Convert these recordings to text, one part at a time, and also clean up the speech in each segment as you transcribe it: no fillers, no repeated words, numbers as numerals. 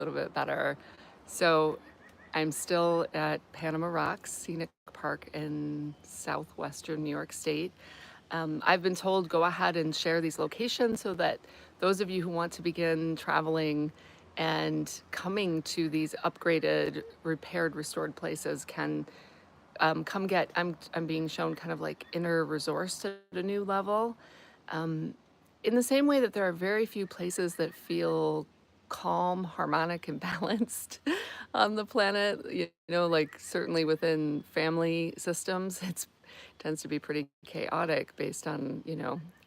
little bit better. So I'm still at Panama Rocks Scenic Park in southwestern New York State. I've been told go ahead and share these locations so that those of you who want to begin traveling and coming to these upgraded, repaired, restored places can come get. I'm being shown kind of like inner resource at a new level. In the same way that there are very few places that feel calm, harmonic, and balanced on the planet, like certainly within family systems, it tends to be pretty chaotic based on,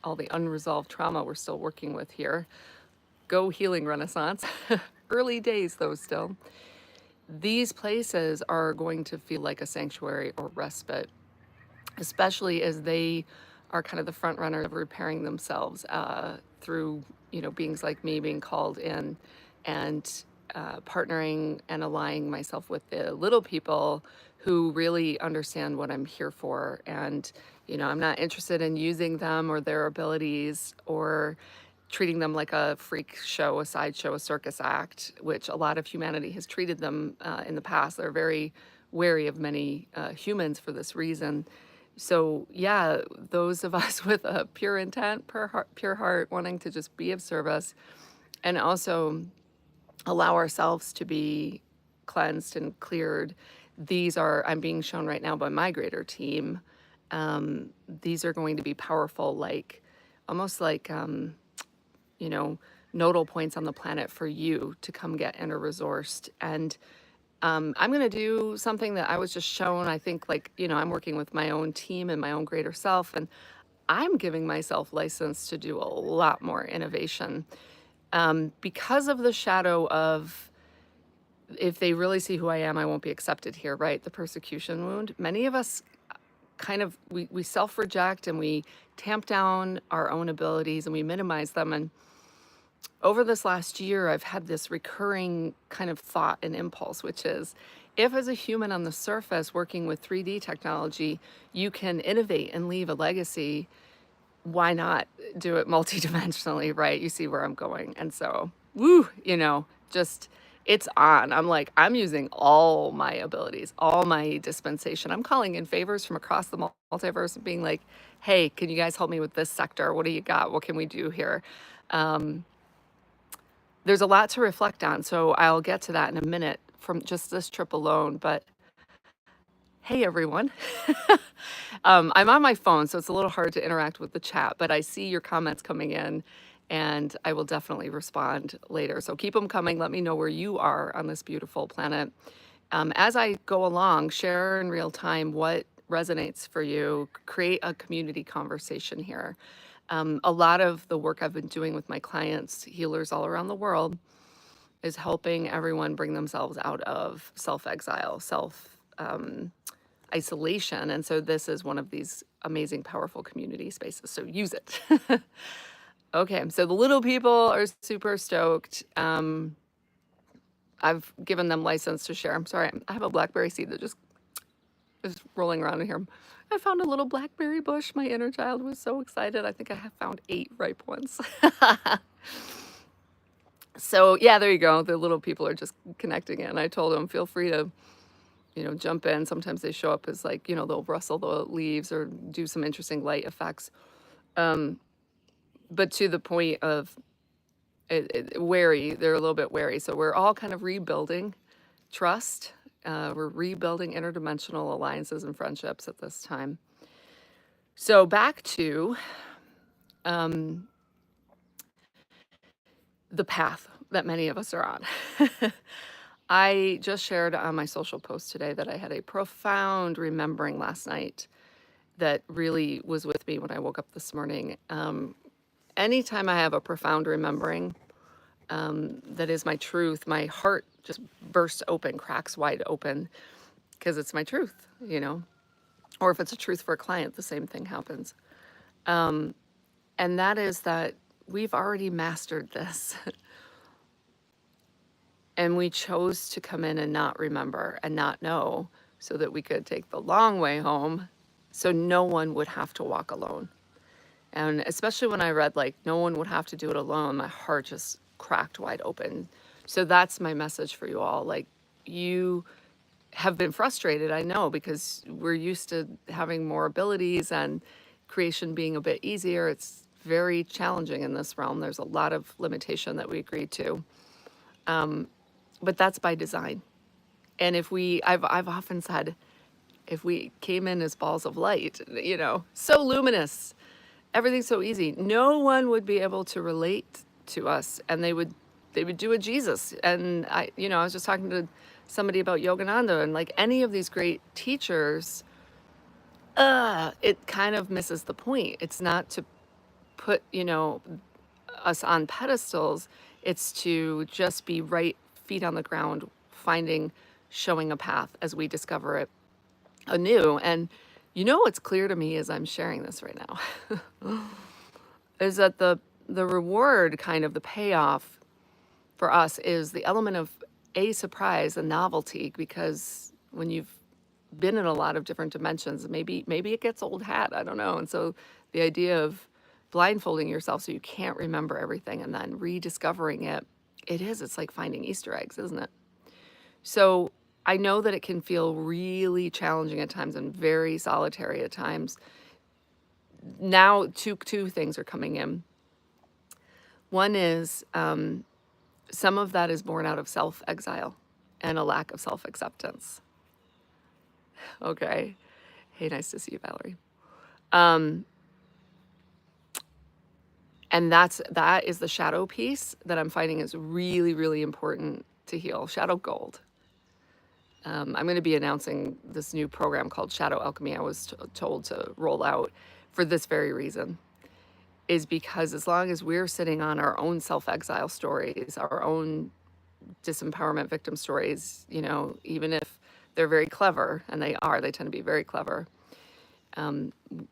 all the unresolved trauma we're still working with here. Go healing renaissance. Early days, though, still. These places are going to feel like a sanctuary or respite, especially as they are kind of the front runner of repairing themselves through beings like me being called in and partnering and aligning myself with the little people who really understand what I'm here for. And I'm not interested in using them or their abilities or treating them like a freak show, a sideshow, a circus act, which a lot of humanity has treated them in the past. They're very wary of many humans for this reason. So, yeah, those of us with a pure intent, pure heart, wanting to just be of service and also allow ourselves to be cleansed and cleared. I'm being shown right now by my greater team. These are going to be powerful, like almost like, nodal points on the planet for you to come get inner resourced. And I'm going to do something that I was just shown. I think, like, I'm working with my own team and my own greater self, and I'm giving myself license to do a lot more innovation because of the shadow of if they really see who I am, I won't be accepted here, right? The persecution wound. Many of us kind of, we self reject and we tamp down our own abilities and we minimize them. And over this last year, I've had this recurring kind of thought and impulse, which is if, as a human on the surface working with 3D technology, you can innovate and leave a legacy, why not do it multidimensionally, right? You see where I'm going. And so, woo, just it's on. I'm like, I'm using all my abilities, all my dispensation. I'm calling in favors from across the multiverse and being like, hey, can you guys help me with this sector? What do you got? What can we do here? There's a lot to reflect on, so I'll get to that in a minute from just this trip alone. But hey, everyone. I'm on my phone, so it's a little hard to interact with the chat, but I see your comments coming in, and I will definitely respond later. So keep them coming. Let me know where you are on this beautiful planet. As I go along, share in real time what resonates for you, create a community conversation here. A lot of the work I've been doing with my clients, healers all around the world, is helping everyone bring themselves out of self-exile, isolation. And so this is one of these amazing, powerful community spaces. So use it. Okay, so the little people are super stoked. I've given them license to share. I'm sorry, I have a blackberry seed that just is rolling around in here. I found a little blackberry bush. My inner child was so excited. I think I have found 8 ripe ones. So yeah, there you go. The little people are just connecting in. I told them, feel free to, jump in. Sometimes they show up as like, they'll rustle the leaves or do some interesting light effects. But to the point of wary, they're a little bit wary. So we're all kind of rebuilding trust. We're rebuilding interdimensional alliances and friendships at this time. So back to the path that many of us are on. I just shared on my social post today that I had a profound remembering last night that really was with me when I woke up this morning. Anytime I have a profound remembering that is my truth, my heart just bursts open, cracks wide open, because it's my truth, Or if it's a truth for a client, the same thing happens. And that is that we've already mastered this. And we chose to come in and not remember and not know so that we could take the long way home so no one would have to walk alone. And especially when I read, like, no one would have to do it alone, my heart just cracked wide open So that's my message for you all. Like, you have been frustrated, I know, because we're used to having more abilities and creation being a bit easier. It's very challenging in this realm. There's a lot of limitation that we agree to, but that's by design. And if I've often said, if we came in as balls of light, so luminous, everything's so easy, no one would be able to relate to us, and they would do a Jesus. And I was just talking to somebody about Yogananda, and like any of these great teachers, it kind of misses the point. It's not to put, us on pedestals. It's to just be right feet on the ground, showing a path as we discover it anew. And what's clear to me as I'm sharing this right now is that the reward, kind of the payoff for us, is the element of a surprise, a novelty, because when you've been in a lot of different dimensions, maybe it gets old hat, I don't know. And so the idea of blindfolding yourself so you can't remember everything and then rediscovering it, it's like finding Easter eggs, isn't it? So I know that it can feel really challenging at times and very solitary at times. Now, two things are coming in. One is some of that is born out of self-exile and a lack of self-acceptance. Okay. Hey, nice to see you, Valerie. And that is the shadow piece that I'm finding is really, really important to heal. Shadow gold. I'm going to be announcing this new program called Shadow Alchemy. I was told to roll out for this very reason, is because as long as we're sitting on our own self-exile stories, our own disempowerment victim stories, even if they're very clever, and they tend to be very clever,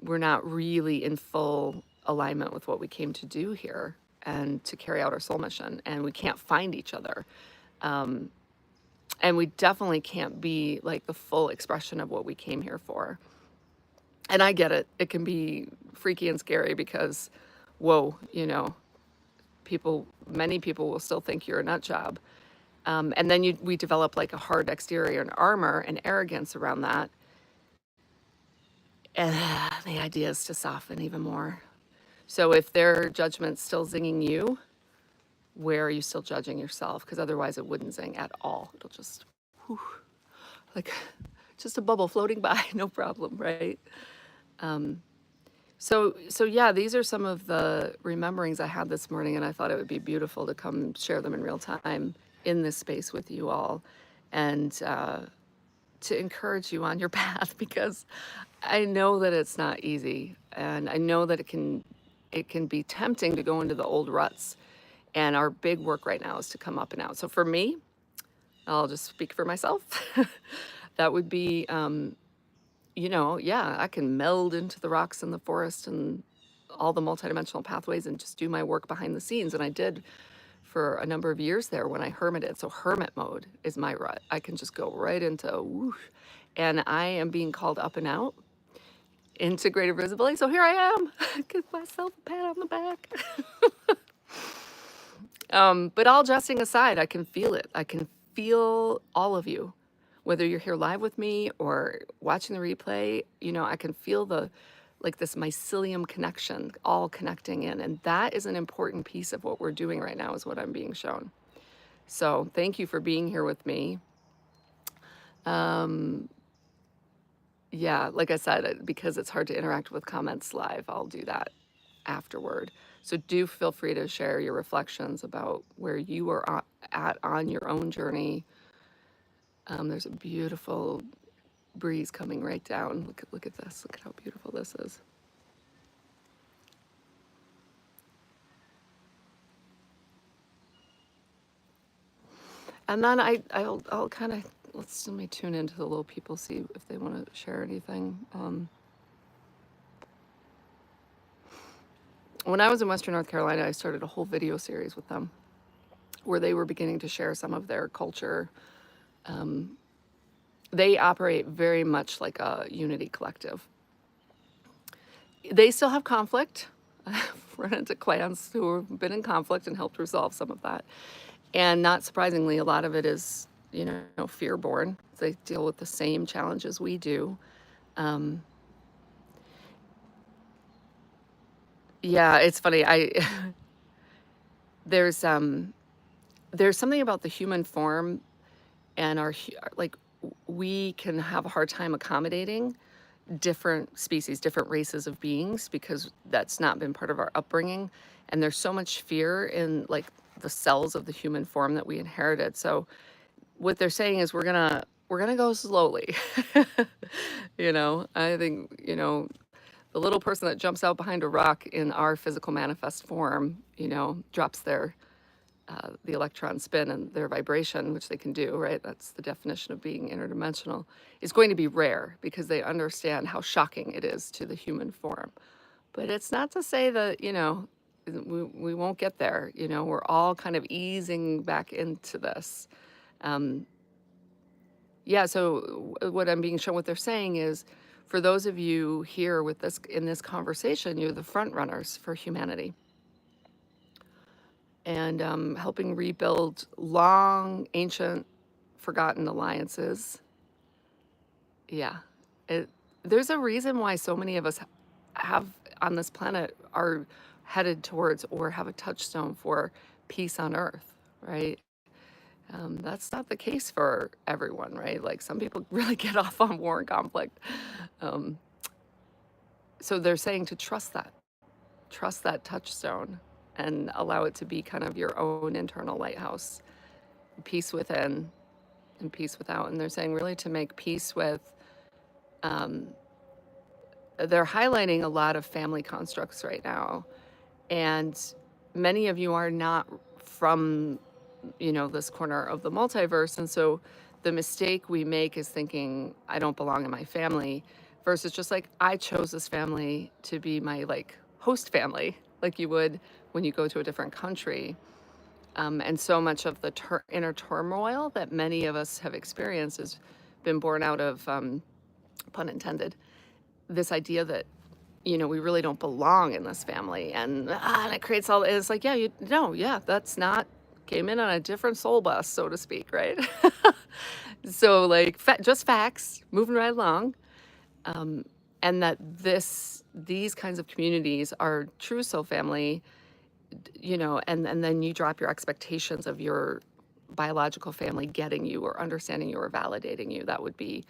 we're not really in full alignment with what we came to do here and to carry out our soul mission, and we can't find each other. And we definitely can't be like the full expression of what we came here for. And I get it. It can be freaky and scary because, whoa, many people will still think you're a nut job. And then we develop like a hard exterior and armor and arrogance around that. And the idea is to soften even more. So if their judgment's still zinging you, where are you still judging yourself? Because otherwise it wouldn't zing at all. It'll just, like just a bubble floating by, no problem, right? So yeah, these are some of the rememberings I had this morning, and I thought it would be beautiful to come share them in real time in this space with you all, and to encourage you on your path, because I know that it's not easy, and I know that it can be tempting to go into the old ruts. And our big work right now is to come up and out. So for me, I'll just speak for myself. That would be, I can meld into the rocks in the forest and all the multidimensional pathways and just do my work behind the scenes. And I did for a number of years there when I hermited. So hermit mode is my rut. I can just go right into whoosh. And I am being called up and out into greater visibility. So here I am. Give myself a pat on the back. But all jesting aside, I can feel it. I can feel all of you, whether you're here live with me or watching the replay. I can feel this mycelium connection, all connecting in. And that is an important piece of what we're doing right now, is what I'm being shown. So thank you for being here with me. Yeah, like I said, because it's hard to interact with comments live, I'll do that afterward. So do feel free to share your reflections about where you are at on your own journey. There's a beautiful breeze coming right down. Look at this. Look at how beautiful this is. And then I'll kind of, let me tune into the little people, see if they want to share anything. When I was in Western North Carolina, I started a whole video series with them where they were beginning to share some of their culture. They operate very much like a unity collective. They still have conflict. I've run into clans who have been in conflict and helped resolve some of that. And not surprisingly, a lot of it is, fear born. They deal with the same challenges we do. Um, yeah, it's funny. There's there's something about the human form and like we can have a hard time accommodating different species, different races of beings because that's not been part of our upbringing. And there's so much fear in like the cells of the human form that we inherited. So what they're saying is we're gonna go slowly. I think, the little person that jumps out behind a rock in our physical manifest form, drops the electron spin and their vibration, which they can do, right? That's the definition of being interdimensional, is going to be rare because they understand how shocking it is to the human form. But it's not to say that, we won't get there. We're all kind of easing back into this. Um, yeah, so what I'm being shown, what they're saying is, for those of you here with this in this conversation, you're the front runners for humanity and helping rebuild long, ancient, forgotten alliances. Yeah, it, there's a reason why so many of us have on this planet are headed towards or have a touchstone for peace on Earth, right? That's not the case for everyone, right? Like some people really get off on war and conflict. Um, so they're saying to trust that touchstone and allow it to be kind of your own internal lighthouse, peace within and peace without. And they're saying really to make peace with, um, they're highlighting a lot of family constructs right now. And many of you are not from, this corner of the multiverse. And so the mistake we make is thinking, I don't belong in my family, versus just like, I chose this family to be my like host family, like you would when you go to a different country. And so much of the inner turmoil that many of us have experienced has been born out of, pun intended, this idea that, we really don't belong in this family. And it creates all, it's like, yeah, that's not, came in on a different soul bus, so to speak, right? So, like, just facts, moving right along. Um, and that these kinds of communities are true soul family, and then you drop your expectations of your biological family getting you or understanding you or validating you. That would be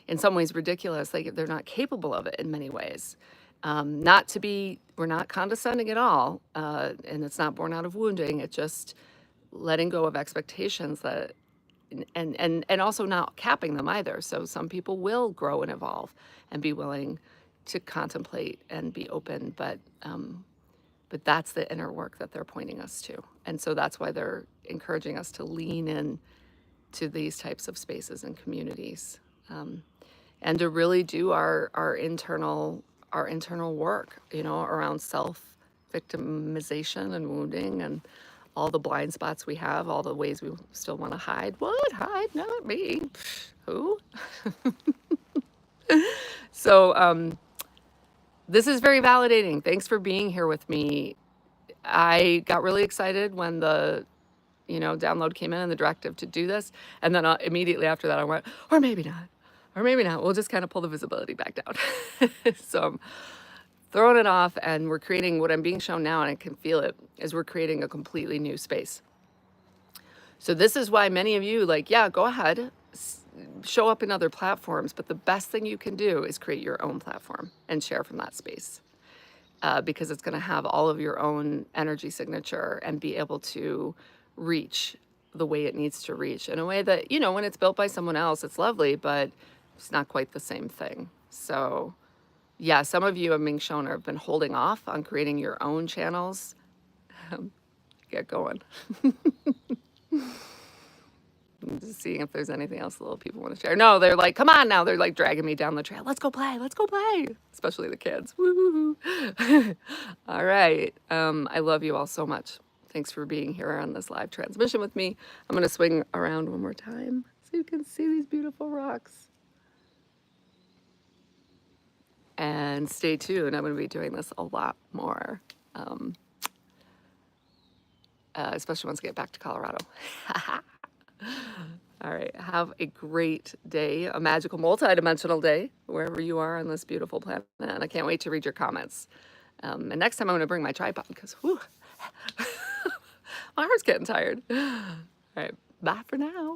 in some ways ridiculous. Like they're not capable of it in many ways. We're not condescending at all, and it's not born out of wounding. It's just letting go of expectations that, and also not capping them either. So some people will grow and evolve and be willing to contemplate and be open, but that's the inner work that they're pointing us to. And so that's why they're encouraging us to lean in to these types of spaces and communities, and to really do our internal work, around self victimization and wounding and all the blind spots we have, all the ways we still want to hide. What? Hide? Not me. Who? So this is very validating. Thanks for being here with me. I got really excited when the download came in and the directive to do this. And then immediately after that, I went, or maybe not, or maybe not. We'll just kind of pull the visibility back down. So I'm throwing it off, and we're creating what I'm being shown now, and I can feel it, is we're creating a completely new space. So this is why many of you, like, yeah, go ahead, show up in other platforms, but the best thing you can do is create your own platform and share from that space. Because it's going to have all of your own energy signature and be able to reach the way it needs to reach in a way that, when it's built by someone else, it's lovely, but it's not quite the same thing. So, yeah, some of you, I'm being shown, have been holding off on creating your own channels. Get going. I'm just seeing if there's anything else the little people want to share. No, they're like, come on now. They're like dragging me down the trail. Let's go play. Let's go play. Especially the kids. Woo. All right. I love you all so much. Thanks for being here on this live transmission with me. I'm going to swing around one more time so you can see these beautiful rocks. And stay tuned. I'm going to be doing this a lot more. especially once I get back to Colorado. All right, have a great day, a magical, multi-dimensional day, wherever you are on this beautiful planet. And I can't wait to read your comments. And next time I'm going to bring my tripod because, whew, my heart's getting tired. All right, bye for now.